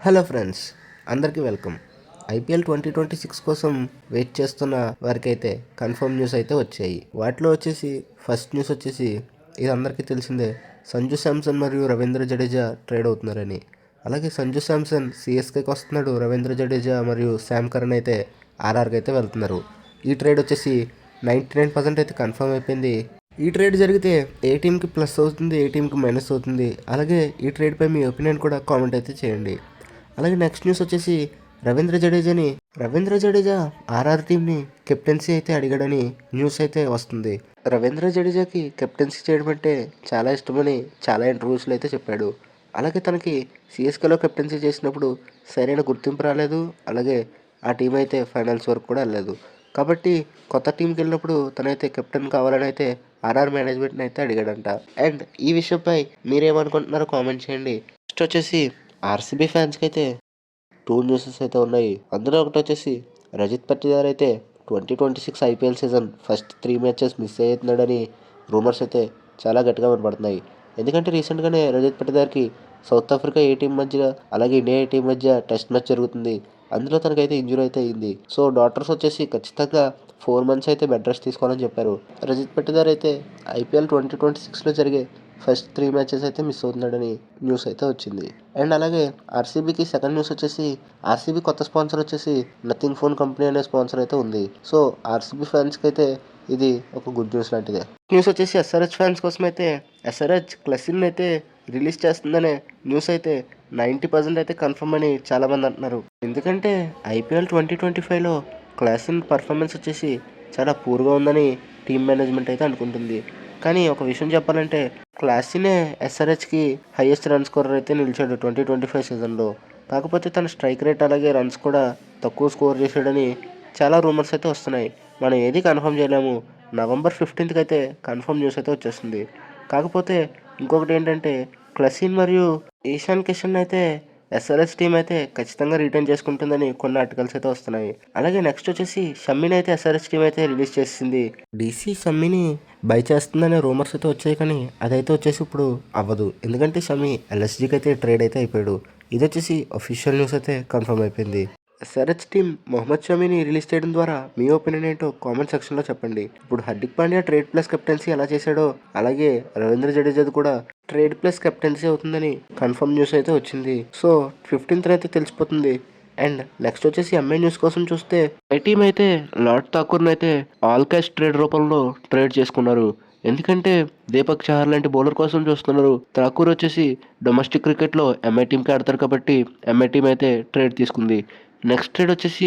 Hello friends, అందరికీ welcome. IPL 2026 కోసం wait చేస్తున్న వారికైతే కన్ఫర్మ్ న్యూస్ అయితే వచ్చాయి. వాటిలో వచ్చేసి ఫస్ట్ న్యూస్ వచ్చేసి ఇది అందరికీ తెలిసిందే, సంజు శాంసన్ మరియు రవీంద్ర జడేజా ట్రేడ్ అవుతున్నారని. అలాగే సంజు శాంసన్ సిఎస్కేకి వస్తున్నాడు, రవీంద్ర జడేజా మరియు శామ్ కరణ్ అయితే ఆర్ఆర్కి అయితే వెళ్తున్నారు. ఈ ట్రేడ్ వచ్చేసి 99% అయితే కన్ఫర్మ్ అయిపోయింది. ఈ ట్రేడ్ జరిగితే ఏ టీంకి ప్లస్ అవుతుంది, ఏ టీంకి మైనస్ అవుతుంది, అలాగే ఈ ట్రేడ్పై మీ ఒపీనియన్ కూడా కామెంట్ అయితే చేయండి. అలాగే నెక్స్ట్ న్యూస్ వచ్చేసి రవీంద్ర జడేజా ఆర్ఆర్ టీంని కెప్టెన్సీ అయితే అడిగాడని న్యూస్ అయితే వస్తుంది. రవీంద్ర జడేజాకి కెప్టెన్సీ చేయడం అంటే చాలా ఇష్టమని చాలా ఇంటర్వ్యూస్లో అయితే చెప్పాడు. అలాగే తనకి సిఎస్కేలో కెప్టెన్సీ చేసినప్పుడు సరైన గుర్తింపు రాలేదు, అలాగే ఆ టీం అయితే ఫైనల్స్ వరకు కూడా వెళ్ళలేదు. కాబట్టి కొత్త టీంకి వెళ్ళినప్పుడు తనైతే కెప్టెన్ కావాలని అయితే ఆర్ఆర్ మేనేజ్మెంట్ని అయితే అడిగాడంట. అండ్ ఈ విషయంపై మీరేమనుకుంటున్నారో కామెంట్ చేయండి. నెక్స్ట్ వచ్చేసి ఆర్సీబీ ఫ్యాన్స్కి అయితే 2 న్యూసెస్ అయితే ఉన్నాయి. అందులో ఒకటి వచ్చేసి రజత్ పట్టిదార్ అయితే 2026 IPL season first 3 matches miss అవుతున్నాడని రూమర్స్ అయితే చాలా గట్టిగా వినపడుతున్నాయి. ఎందుకంటే రీసెంట్గానే రజత్ పట్టిదార్కి సౌత్ ఆఫ్రికా ఏ టీం మధ్య అలాగే ఇండియా ఏ టీం మధ్య టెస్ట్ మ్యాచ్ జరుగుతుంది. అందులో తనకైతే ఇంజురీ అయితే అయింది. సో డాక్టర్స్ వచ్చేసి ఖచ్చితంగా 4 months అయితే బెడ్ రెస్ట్ తీసుకోవాలని చెప్పారు. రజత్ పట్టిదార్ అయితే ఐపీఎల్ 2026లో జరిగే ఫస్ట్ 3 మ్యాచెస్ అయితే మిస్ అవుతున్నాడని న్యూస్ అయితే వచ్చింది. అండ్ అలాగే ఆర్సీబీకి సెకండ్ న్యూస్ వచ్చేసి ఆర్సీబీ కొత్త స్పాన్సర్ వచ్చేసి నథింగ్ ఫోన్ కంపెనీ అనే స్పాన్సర్ అయితే ఉంది. సో ఆర్సీబీ ఫ్యాన్స్కి అయితే ఇది ఒక గుడ్ న్యూస్ లాంటిదే. న్యూస్ వచ్చేసి ఎస్ఆర్హెచ్ ఫ్యాన్స్ కోసం అయితే ఎస్ఆర్హెచ్ క్లసిన్ అయితే రిలీజ్ చేస్తుందనే న్యూస్ అయితే 90% అయితే కన్ఫర్మ్ అని చాలామంది అంటున్నారు. ఎందుకంటే ఐపీఎల్ 2025లో క్లాసిన్ పర్ఫార్మెన్స్ వచ్చేసి చాలా పూర్గా ఉందని టీమ్ మేనేజ్మెంట్ అయితే అనుకుంటుంది. కానీ ఒక విషయం చెప్పాలంటే క్లాసినే ఎస్ఆర్హెచ్కి హైయెస్ట్ రన్ స్కోరర్ అయితే నిలిచాడు 2025 సీజన్లో. కాకపోతే తన స్ట్రైక్ రేట్ అలాగే రన్స్ కూడా తక్కువ స్కోర్ చేశాడని చాలా రూమర్స్ అయితే వస్తున్నాయి. మనం ఏది కన్ఫర్మ్ చేయలేము. November 15th అయితే కన్ఫర్మ్ న్యూస్ అయితే వచ్చేస్తుంది. కాకపోతే ఇంకొకటి ఏంటంటే క్లసిన్ మరియు ఈశాన్ కిషన్ అయితే ఎస్ఆర్హెచ్ టీం అయితే ఖచ్చితంగా రిటైన్ చేసుకుంటుందని కొన్ని ఆర్టికల్స్ అయితే వస్తున్నాయి. అలాగే నెక్స్ట్ వచ్చేసి షమ్మిని అయితే ఎస్ఆర్హెచ్ టీం అయితే రిలీజ్ చేసింది. డీసీ షమ్మిని బై చేస్తుందనే రూమర్స్ అయితే వచ్చాయి, కానీ అదైతే వచ్చేసి ఇప్పుడు అవ్వదు. ఎందుకంటే షమ్మి ఎల్ఎస్జీకి అయితే ట్రేడ్ అయితే అయిపోయాడు. ఇది వచ్చేసి అఫీషియల్ న్యూస్ అయితే కన్ఫర్మ్ అయిపోయింది. ఎస్ఆర్హెచ్ టీం మొహమ్మద్ షమీని రిలీజ్ చేయడం ద్వారా మీ ఒపీనియన్ ఏంటో కామెంట్ సెక్షన్లో చెప్పండి. ఇప్పుడు Hardik Pandya trade plus captaincy ఎలా చేశాడో అలాగే రవీంద్ర జడేజాది కూడా ట్రేడ్ ప్లస్ కెప్టెన్సీ అవుతుందని కన్ఫర్మ్ న్యూస్ అయితే వచ్చింది. సో 15th అయితే తెలిసిపోతుంది. అండ్ నెక్స్ట్ వచ్చేసి ఎంఐ న్యూస్ కోసం చూస్తే ఐ టీం అయితే లార్డ్ ఠాకూర్ని అయితే ఆల్ క్యాష్ ట్రేడ్ రూపంలో ట్రేడ్ చేసుకున్నారు. ఎందుకంటే దీపక్ చహర్ లాంటి బౌలర్ కోసం చూస్తున్నారు. ఠాకూర్ వచ్చేసి డొమెస్టిక్ క్రికెట్లో ఎంఐ టీంకి ఆడతారు కాబట్టి ఎంఐ టీం అయితే ట్రేడ్ తీసుకుంది. నెక్స్ట్ ట్రేడ్ వచ్చేసి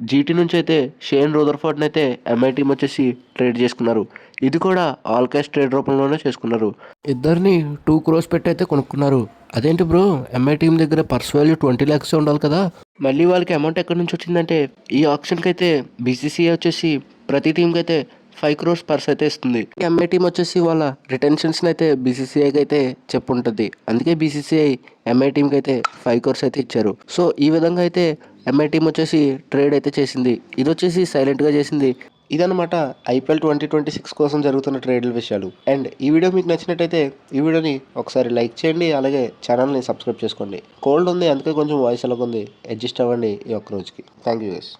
జీటీ నుంచి అయితే షేన్ రూదర్ఫోర్డ్ని అయితే ఎంఐ టీం వచ్చేసి ట్రేడ్ చేసుకున్నారు. ఇది కూడా ఆల్ క్యాష్ ట్రేడ్ రూపంలోనే చేసుకున్నారు. ఇద్దరిని 2 crores పెట్టి అయితే కొనుక్కున్నారు. అదేంటి బ్రో, ఎంఐ టీం దగ్గర పర్స్ వాల్యూ 20 lakhs ఉండాలి కదా, మళ్ళీ వాళ్ళకి అమౌంట్ ఎక్కడి నుంచి వచ్చిందంటే ఈ ఆప్షన్కి అయితే బీసీసీఐ వచ్చేసి ప్రతి టీంకి అయితే 5 crores పర్స్ అయితే ఇస్తుంది. ఎంఐ టీం వచ్చేసి వాళ్ళ రిటెన్షన్స్ని అయితే బీసీసీఐకి అయితే చెప్పుంటుంది. అందుకే బీసీసీఐ ఎంఐ టీంకి అయితే 5 crores అయితే ఇచ్చారు. సో ఈ విధంగా అయితే ఎంఐ టీం వచ్చేసి ట్రేడ్ అయితే చేసింది. ఇది వచ్చేసి సైలెంట్గా చేసింది. ఇదన్నమాట ఐపీఎల్ 2026 కోసం జరుగుతున్న ట్రేడ్ల విషయాలు. అండ్ ఈ వీడియో మీకు నచ్చినట్టయితే ఈ వీడియోని ఒకసారి లైక్ చేయండి, అలాగే ఛానల్ని సబ్స్క్రైబ్ చేసుకోండి. కోల్డ్ ఉంది అందుకే కొంచెం వాయిస్ అలాగ ఉంది, అడ్జస్ట్ అవ్వండి ఈ ఒక్క రోజుకి. Thank you guys.